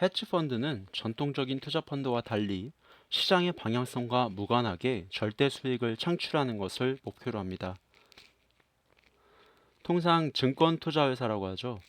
헤지펀드는 전통적인 투자 펀드와 달리 시장의 방향성과 무관하게 절대 수익을 창출하는 것을 목표로 합니다. 통상 증권 투자 회사라고 하죠.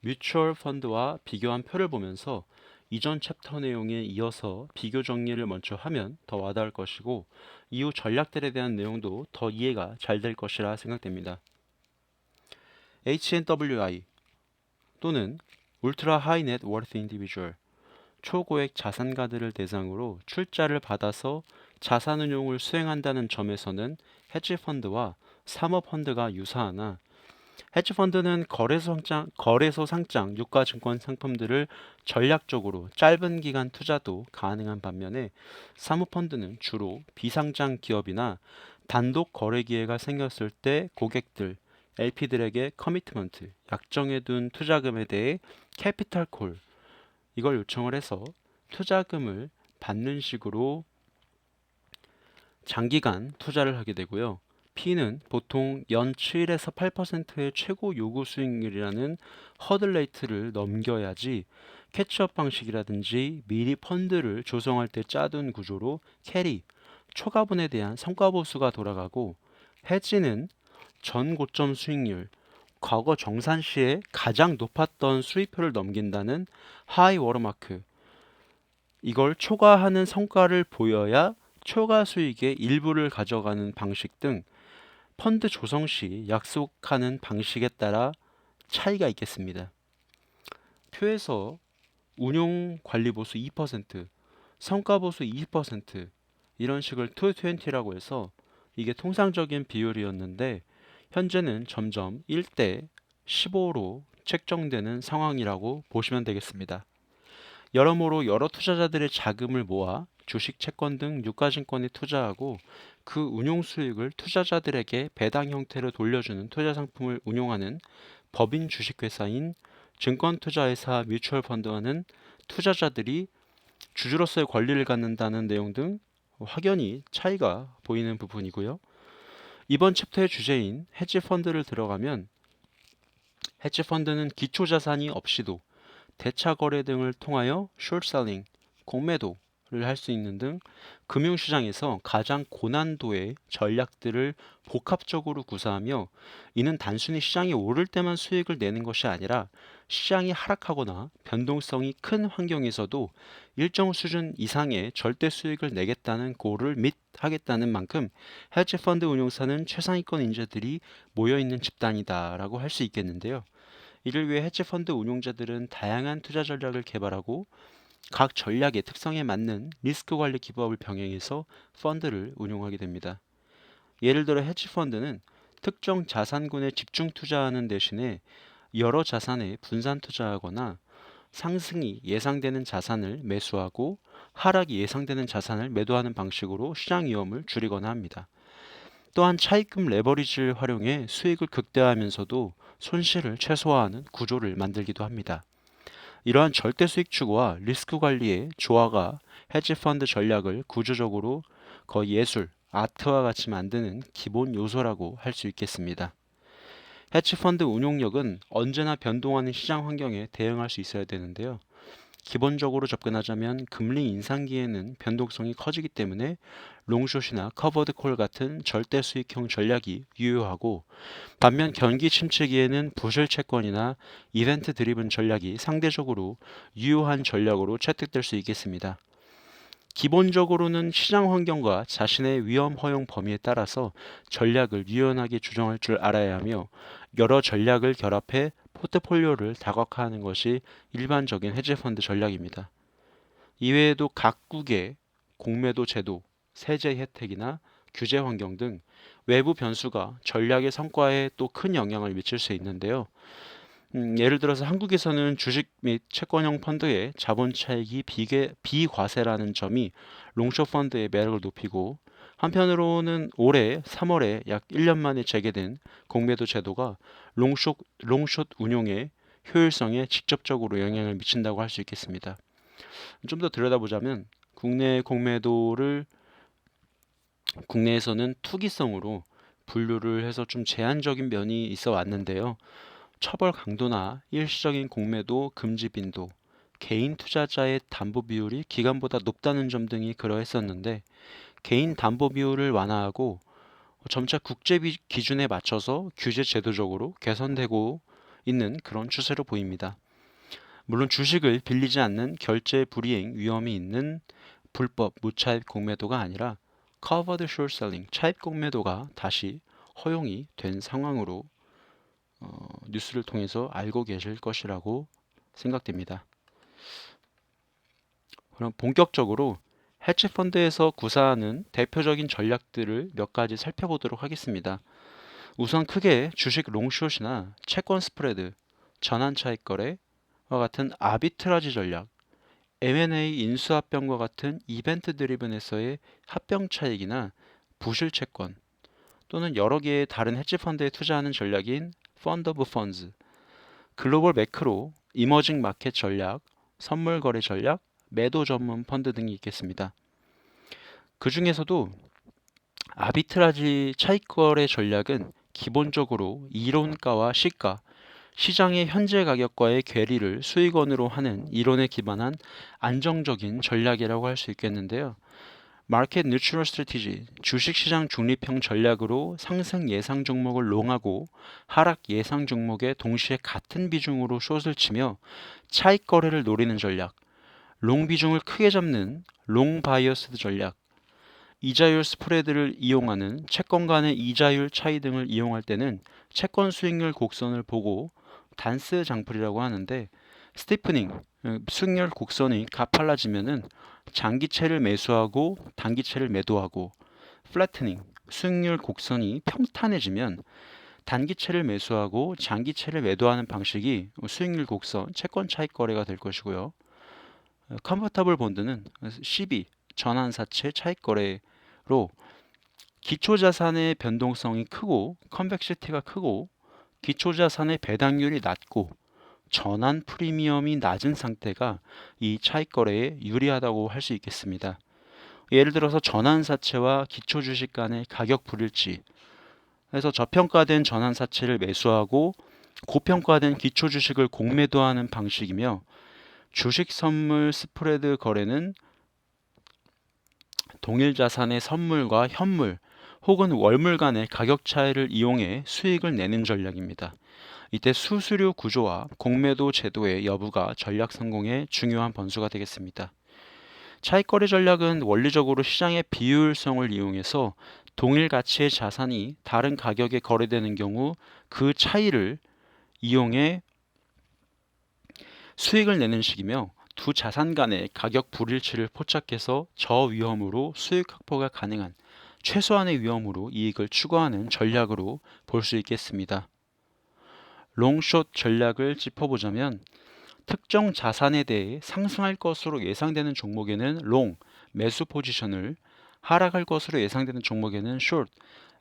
뮤추얼 펀드와 비교한 표를 보면서 이전 챕터 내용에 이어서 비교 정리를 먼저 하면 더 와닿을 것이고 이후 전략들에 대한 내용도 더 이해가 잘 될 것이라 생각됩니다. HNWI 또는 울트라 하이 넷 워스 인디비주얼, 초고액 자산가들을 대상으로 출자를 받아서 자산운용을 수행한다는 점에서는 헤지펀드와 사모펀드가 유사하나, 헤지펀드는 거래소 상장 유가증권 상품들을 전략적으로 짧은 기간 투자도 가능한 반면에, 사모펀드는 주로 비상장 기업이나 단독 거래 기회가 생겼을 때 고객들, LP들에게 커미트먼트, 약정해둔 투자금에 대해 캐피탈 콜, 이걸 요청을 해서 투자금을 받는 식으로 장기간 투자를 하게 되고요. P는 보통 연 7에서 8%의 최고 요구 수익률이라는 허들 레이트를 넘겨야지 캐치업 방식이라든지 미리 펀드를 조성할 때 짜둔 구조로 캐리, 초과분에 대한 성과 보수가 돌아가고, 해지는 전 고점 수익률, 과거 정산 시에 가장 높았던 수익표를 넘긴다는 하이 워터마크, 이걸 초과하는 성과를 보여야 초과 수익의 일부를 가져가는 방식 등 펀드 조성 시 약속하는 방식에 따라 차이가 있겠습니다. 표에서 운용 관리 보수 2%, 성과 보수 20% 이런 식을 220라고 해서 이게 통상적인 비율이었는데 현재는 점점 1대 15로 책정되는 상황이라고 보시면 되겠습니다. 여러모로 여러 투자자들의 자금을 모아 주식, 채권 등 유가증권에 투자하고 그 운용 수익을 투자자들에게 배당 형태로 돌려주는 투자 상품을 운용하는 법인 주식회사인 증권투자회사 뮤추얼펀드와는 투자자들이 주주로서의 권리를 갖는다는 내용 등 확연히 차이가 보이는 부분이고요. 이번 챕터의 주제인 헤지펀드를 들어가면, 헤지펀드는 기초자산이 없이도 대차 거래 등을 통하여 숏셀링, 공매도를 할 수 있는 등 금융시장에서 가장 고난도의 전략들을 복합적으로 구사하며, 이는 단순히 시장이 오를 때만 수익을 내는 것이 아니라 시장이 하락하거나 변동성이 큰 환경에서도 일정 수준 이상의 절대 수익을 내겠다는 고를 및 하겠다는 만큼 헤지펀드 운용사는 최상위권 인재들이 모여있는 집단이다라고 할 수 있겠는데요. 이를 위해 헤지펀드 운용자들은 다양한 투자 전략을 개발하고 각 전략의 특성에 맞는 리스크 관리 기법을 병행해서 펀드를 운용하게 됩니다. 예를 들어 헤지펀드는 특정 자산군에 집중 투자하는 대신에 여러 자산에 분산 투자하거나, 상승이 예상되는 자산을 매수하고 하락이 예상되는 자산을 매도하는 방식으로 시장 위험을 줄이거나 합니다. 또한 차입금 레버리지를 활용해 수익을 극대화하면서도 손실을 최소화하는 구조를 만들기도 합니다. 이러한 절대 수익 추구와 리스크 관리의 조화가 헤지펀드 전략을 구조적으로 거의 예술, 아트와 같이 만드는 기본 요소라고 할 수 있겠습니다. 헤지펀드 운용력은 언제나 변동하는 시장 환경에 대응할 수 있어야 되는데요. 기본적으로 접근하자면 금리 인상기에는 변동성이 커지기 때문에 롱숏이나 커버드 콜 같은 절대 수익형 전략이 유효하고, 반면 경기 침체기에는 부실 채권이나 이벤트 드리븐 전략이 상대적으로 유효한 전략으로 채택될 수 있겠습니다. 기본적으로는 시장 환경과 자신의 위험 허용 범위에 따라서 전략을 유연하게 조정할 줄 알아야 하며, 여러 전략을 결합해 포트폴리오를 다각화하는 것이 일반적인 헤지펀드 전략입니다. 이외에도 각국의 공매도 제도, 세제 혜택이나 규제 환경 등 외부 변수가 전략의 성과에 또 큰 영향을 미칠 수 있는데요. 예를 들어서 한국에서는 주식 및 채권형 펀드의 자본 차익이 비과세라는 점이 롱숏 펀드의 매력을 높이고, 한편으로는 올해 3월에 약 1년 만에 재개된 공매도 제도가 롱숏 운용의 효율성에 직접적으로 영향을 미친다고 할 수 있겠습니다. 좀 더 들여다보자면, 국내에서는 투기성으로 분류를 해서 좀 제한적인 면이 있어 왔는데요. 처벌 강도나 일시적인 공매도 금지 빈도, 개인 투자자의 담보 비율이 기관보다 높다는 점 등이 그러했었는데 개인 담보 비율을 완화하고 점차 국제 기준에 맞춰서 규제 제도적으로 개선되고 있는 그런 추세로 보입니다. 물론 주식을 빌리지 않는 결제 불이행 위험이 있는 불법 무차입 공매도가 아니라 covered short selling 차입 공매도가 다시 허용이 된 상황으로 뉴스를 통해서 알고 계실 것이라고 생각됩니다. 그럼 본격적으로 해치펀드에서 구사하는 대표적인 전략들을 몇 가지 살펴보도록 하겠습니다. 우선 크게 주식 롱숏이나 채권 스프레드, 전환 차익 거래와 같은 아비트라지 전략, M&A 인수합병과 같은 이벤트 드리븐에서의 합병 차익이나 부실 채권 또는 여러 개의 다른 헤지펀드에 투자하는 전략인 펀드 오브 펀즈, 글로벌 매크로, 이머징 마켓 전략, 선물 거래 전략, 매도 전문 펀드 등이 있겠습니다. 그 중에서도 아비트라지 차익 거래 전략은 기본적으로 이론가와 시가, 시장의 현재 가격과의 괴리를 수익원으로 하는 이론에 기반한 안정적인 전략이라고 할 수 있겠는데요. 마켓 뉴트럴 스트래티지, 주식시장 중립형 전략으로 상승 예상 종목을 롱하고 하락 예상 종목에 동시에 같은 비중으로 숏을 치며 차익 거래를 노리는 전략, 롱 비중을 크게 잡는 롱 바이어스드 전략, 이자율 스프레드를 이용하는 채권 간의 이자율 차이 등을 이용할 때는 채권 수익률 곡선을 보고 단스 장풀이라고 하는데 스티프닝, 수익률 곡선이 가팔라지면은 장기채를 매수하고 단기채를 매도하고 플래트닝, 수익률 곡선이 평탄해지면 단기채를 매수하고 장기채를 매도하는 방식이 수익률 곡선 채권 차익 거래가 될 것이고요. 컨버터블 본드는 CB, 전환사채 차익 거래로 기초자산의 변동성이 크고 컨벡시티가 크고 기초자산의 배당률이 낮고 전환 프리미엄이 낮은 상태가 이 차익 거래에 유리하다고 할 수 있겠습니다. 예를 들어서 전환사채와 기초주식 간의 가격 불일치, 그래서 저평가된 전환사채를 매수하고 고평가된 기초주식을 공매도하는 방식이며 주식 선물 스프레드 거래는 동일 자산의 선물과 현물 혹은 월물 간의 가격 차이를 이용해 수익을 내는 전략입니다. 이때 수수료 구조와 공매도 제도의 여부가 전략 성공에 중요한 변수가 되겠습니다. 차익거래 전략은 원리적으로 시장의 비효율성을 이용해서 동일 가치의 자산이 다른 가격에 거래되는 경우 그 차이를 이용해 수익을 내는 식이며 두 자산 간의 가격 불일치를 포착해서 저위험으로 수익 확보가 가능한 최소한의 위험으로 이익을 추구하는 전략으로 볼 수 있겠습니다. 롱숏 전략을 짚어보자면 특정 자산에 대해 상승할 것으로 예상되는 종목에는 롱, 매수 포지션을, 하락할 것으로 예상되는 종목에는 숏,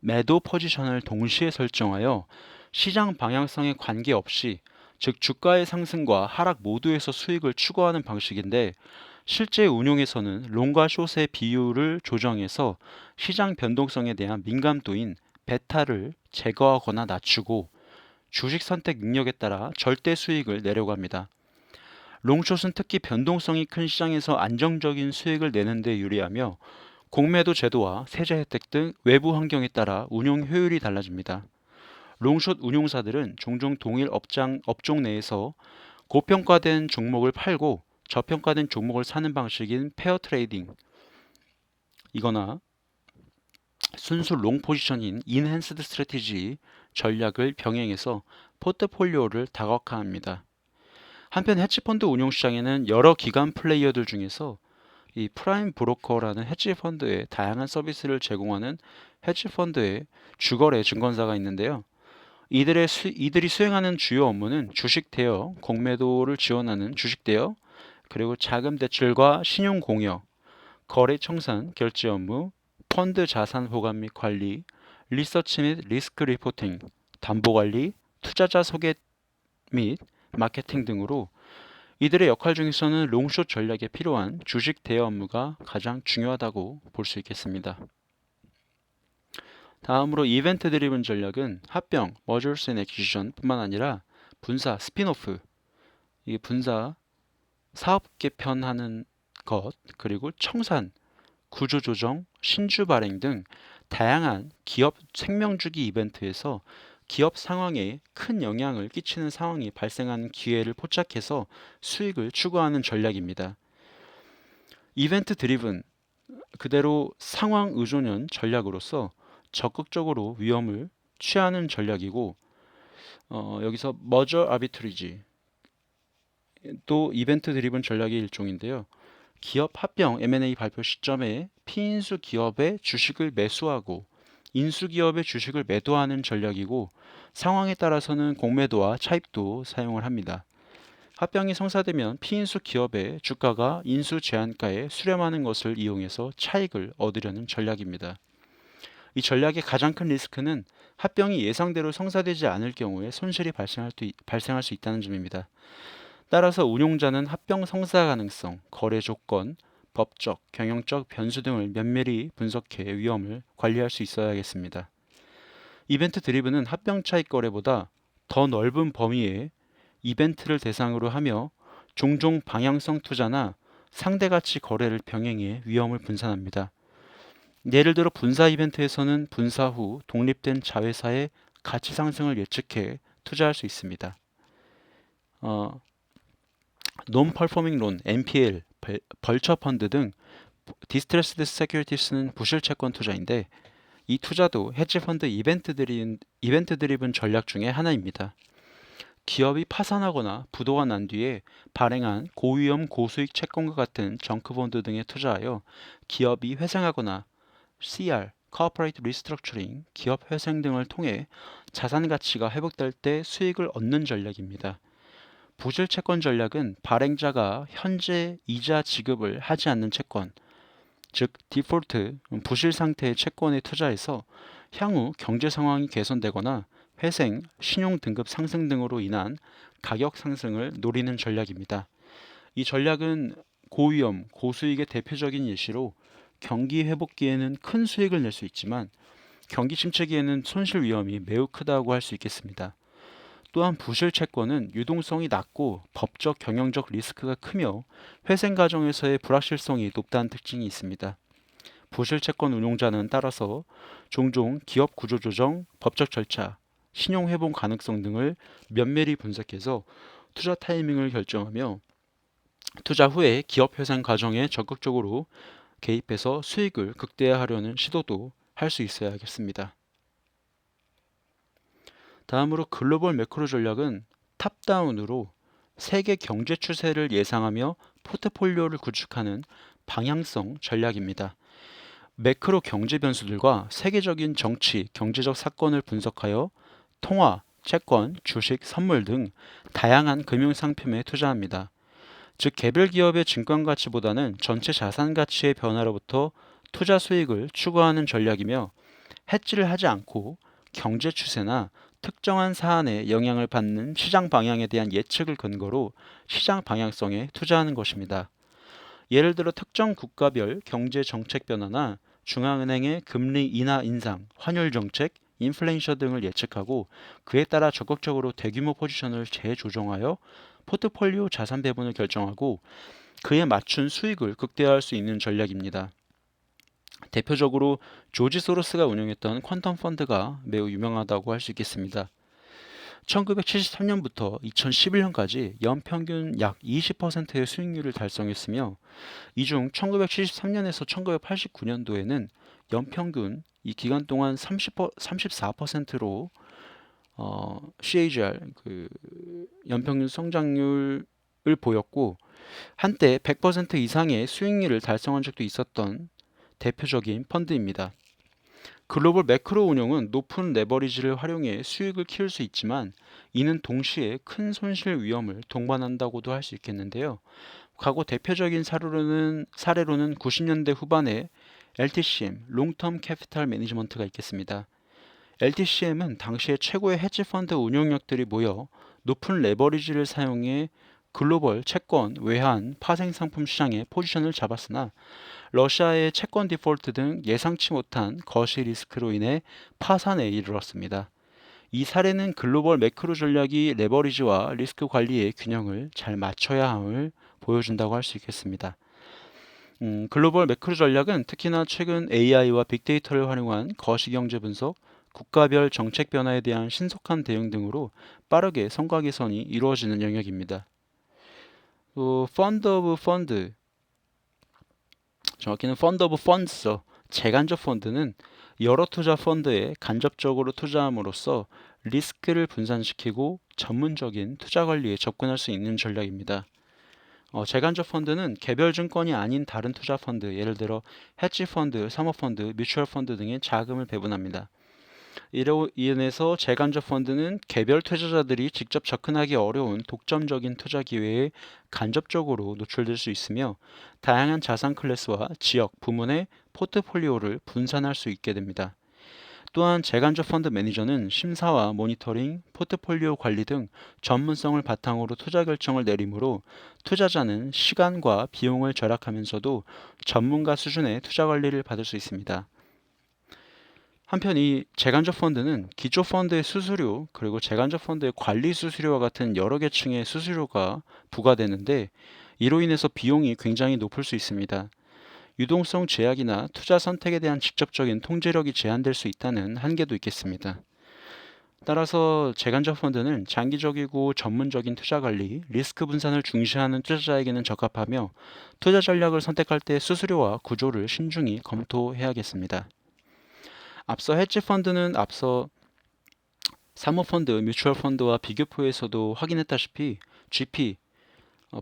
매도 포지션을 동시에 설정하여 시장 방향성에 관계없이 즉 주가의 상승과 하락 모두에서 수익을 추구하는 방식인데 실제 운용에서는 롱과 숏의 비율을 조정해서 시장 변동성에 대한 민감도인 베타를 제거하거나 낮추고 주식 선택 능력에 따라 절대 수익을 내려고 합니다. 롱숏은 특히 변동성이 큰 시장에서 안정적인 수익을 내는 데 유리하며 공매도 제도와 세제 혜택 등 외부 환경에 따라 운용 효율이 달라집니다. 롱숏 운용사들은 종종 동일 업종 내에서 고평가된 종목을 팔고 저평가된 종목을 사는 방식인 페어 트레이딩 이거나 순수 롱 포지션인 인핸스드 스트래티지 전략을 병행해서 포트폴리오를 다각화합니다. 한편 헤지펀드 운용 시장에는 여러 기관 플레이어들 중에서 이 프라임 브로커라는 헤지펀드의 다양한 서비스를 제공하는 헤지펀드의 주거래 증권사가 있는데요. 이들이 수행하는 주요 업무는 주식 대여, 공매도를 지원하는 주식 대여, 그리고 자금 대출과 신용 공여, 거래 청산, 결제 업무, 펀드 자산 보관 및 관리, 리서치 및 리스크 리포팅, 담보 관리, 투자자 소개 및 마케팅 등으로 이들의 역할 중에서는 롱숏 전략에 필요한 주식 대여 업무가 가장 중요하다고 볼 수 있겠습니다. 다음으로 이벤트 드리븐 전략은 합병, Mergers and Acquisition 뿐만 아니라 분사, 스핀오프, 이게 분사, 사업 개편하는 것, 그리고 청산, 구조조정, 신주 발행 등 다양한 기업 생명주기 이벤트에서 기업 상황에 큰 영향을 끼치는 상황이 발생하는 기회를 포착해서 수익을 추구하는 전략입니다. 이벤트 드리븐, 그대로 상황 의존형 전략으로서 적극적으로 위험을 취하는 전략이고, 여기서 머저 아비트리지 또 이벤트 드리븐 전략의 일종인데요. 기업 합병 M&A 발표 시점에 피인수 기업의 주식을 매수하고 인수 기업의 주식을 매도하는 전략이고, 상황에 따라서는 공매도와 차입도 사용을 합니다. 합병이 성사되면 피인수 기업의 주가가 인수 제한가에 수렴하는 것을 이용해서 차익을 얻으려는 전략입니다. 이 전략의 가장 큰 리스크는 합병이 예상대로 성사되지 않을 경우에 손실이 발생할 수 있다는 점입니다. 따라서 운용자는 합병 성사 가능성, 거래 조건, 법적, 경영적 변수 등을 면밀히 분석해 위험을 관리할 수 있어야겠습니다. 이벤트 드리븐은 합병 차익 거래보다 더 넓은 범위의 이벤트를 대상으로 하며 종종 방향성 투자나 상대가치 거래를 병행해 위험을 분산합니다. 예를 들어 분사 이벤트에서는 분사 후 독립된 자회사의 가치 상승을 예측해 투자할 수 있습니다. Non-performing loan, NPL, 벌처 펀드 등 디스트레스드 세큐리티스는 부실 채권 투자인데, 이 투자도 헤지 펀드 이벤트 드리븐 전략 중에 하나입니다. 기업이 파산하거나 부도가 난 뒤에 발행한 고위험 고수익 채권과 같은 정크본드 등에 투자하여 기업이 회생하거나 CR, Corporate Restructuring, 기업 회생 등을 통해 자산 가치가 회복될 때 수익을 얻는 전략입니다. 부실 채권 전략은 발행자가 현재 이자 지급을 하지 않는 채권, 즉 디폴트, 부실 상태의 채권에 투자해서 향후 경제 상황이 개선되거나 회생, 신용 등급 상승 등으로 인한 가격 상승을 노리는 전략입니다. 이 전략은 고위험, 고수익의 대표적인 예시로 경기 회복기에는 큰 수익을 낼 수 있지만 경기 침체기에는 손실 위험이 매우 크다고 할 수 있겠습니다. 또한 부실 채권은 유동성이 낮고 법적 경영적 리스크가 크며 회생 과정에서의 불확실성이 높다는 특징이 있습니다. 부실 채권 운용자는 따라서 종종 기업 구조 조정, 법적 절차, 신용 회복 가능성 등을 면밀히 분석해서 투자 타이밍을 결정하며 투자 후에 기업 회생 과정에 적극적으로 개입해서 수익을 극대화하려는 시도도 할 수 있어야겠습니다. 다음으로 글로벌 매크로 전략은 탑다운으로 세계 경제 추세를 예상하며 포트폴리오를 구축하는 방향성 전략입니다. 매크로 경제 변수들과 세계적인 정치, 경제적 사건을 분석하여 통화, 채권, 주식, 선물 등 다양한 금융 상품에 투자합니다. 즉 개별 기업의 증권 가치보다는 전체 자산 가치의 변화로부터 투자 수익을 추구하는 전략이며, 해지를 하지 않고 경제 추세나 특정한 사안에 영향을 받는 시장 방향에 대한 예측을 근거로 시장 방향성에 투자하는 것입니다. 예를 들어 특정 국가별 경제 정책 변화나 중앙은행의 금리 인하 인상, 환율 정책, 인플레이션 등을 예측하고 그에 따라 적극적으로 대규모 포지션을 재조정하여 포트폴리오 자산 배분을 결정하고 그에 맞춘 수익을 극대화할 수 있는 전략입니다. 대표적으로 조지 소로스가 운영했던 퀀텀 펀드가 매우 유명하다고 할 수 있겠습니다. 1973년부터 2011년까지 연평균 약 20%의 수익률을 달성했으며, 이 중 1973년에서 1989년도에는 연평균 이 기간 동안 34%로 CAGR 연평균 성장률을 보였고, 한때 100% 이상의 수익률을 달성한 적도 있었던 대표적인 펀드입니다. 글로벌 매크로 운용은 높은 레버리지를 활용해 수익을 키울 수 있지만 이는 동시에 큰 손실 위험을 동반한다고도 할 수 있겠는데요. 과거 대표적인 사례로는 90년대 후반에 LTCM, 롱텀 캐피탈 매니지먼트가 있겠습니다. LTCM은 당시에 최고의 헤지 펀드 운용력들이 모여 높은 레버리지를 사용해 글로벌 채권, 외환, 파생 상품 시장에 포지션을 잡았으나 러시아의 채권 디폴트 등 예상치 못한 거시 리스크로 인해 파산에 이르렀습니다. 이 사례는 글로벌 매크로 전략이 레버리지와 리스크 관리의 균형을 잘 맞춰야 함을 보여준다고 할 수 있겠습니다. 글로벌 매크로 전략은 특히나 최근 AI와 빅데이터를 활용한 거시경제 분석, 국가별 정책 변화에 대한 신속한 대응 등으로 빠르게 성과 개선이 이루어지는 영역입니다. 또 펀드 오브 펀드, 정확히는 펀드 오브 펀드죠. 재간접 펀드는 여러 투자 펀드에 간접적으로 투자함으로써 리스크를 분산시키고 전문적인 투자 관리에 접근할 수 있는 전략입니다. 재간접 펀드는 개별 증권이 아닌 다른 투자 펀드, 예를 들어 헤지 펀드, 사모펀드, 뮤추얼 펀드 등의 자금을 배분합니다. 이로 인해서 재간접 펀드는 개별 투자자들이 직접 접근하기 어려운 독점적인 투자 기회에 간접적으로 노출될 수 있으며 다양한 자산 클래스와 지역, 부문의 포트폴리오를 분산할 수 있게 됩니다. 또한 재간접 펀드 매니저는 심사와 모니터링, 포트폴리오 관리 등 전문성을 바탕으로 투자 결정을 내리므로 투자자는 시간과 비용을 절약하면서도 전문가 수준의 투자 관리를 받을 수 있습니다. 한편 이 재간접 펀드는 기초 펀드의 수수료 그리고 재간접 펀드의 관리 수수료와 같은 여러 계층의 수수료가 부과되는데 이로 인해서 비용이 굉장히 높을 수 있습니다. 유동성 제약이나 투자 선택에 대한 직접적인 통제력이 제한될 수 있다는 한계도 있겠습니다. 따라서 재간접 펀드는 장기적이고 전문적인 투자 관리, 리스크 분산을 중시하는 투자자에게는 적합하며 투자 전략을 선택할 때 수수료와 구조를 신중히 검토해야겠습니다. 앞서 헤지 펀드는 앞서 사모펀드, 뮤추얼 펀드와 비교표에서도 확인했다시피 GP,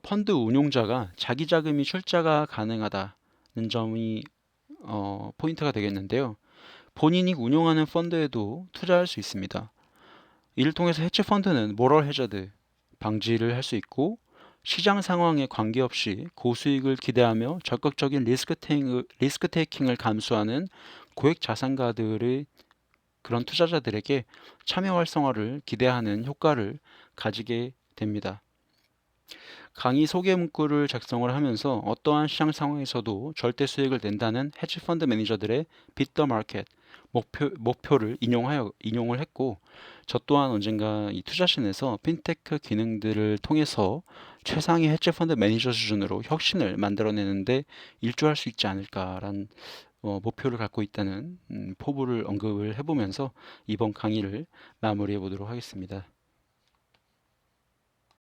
펀드 운용자가 자기 자금이 출자가 가능하다는 점이 포인트가 되겠는데요. 본인이 운용하는 펀드에도 투자할 수 있습니다. 이를 통해서 헤지 펀드는 모럴 해저드 방지를 할 수 있고 시장 상황에 관계없이 고수익을 기대하며 적극적인 리스크 테이킹을 감수하는 고액 자산가들의 그런 투자자들에게 참여 활성화를 기대하는 효과를 가지게 됩니다. 강의 소개 문구를 작성을 하면서 어떠한 시장 상황에서도 절대 수익을 낸다는 헤지 펀드 매니저들의 Beat the Market 목표를 인용을 했고, 저 또한 언젠가 이 투자신에서 핀테크 기능들을 통해서 최상의 헤지 펀드 매니저 수준으로 혁신을 만들어내는데 일조할 수 있지 않을까라는 목표를 갖고 있다는 포부를 언급을 해보면서 이번 강의를 마무리해 보도록 하겠습니다.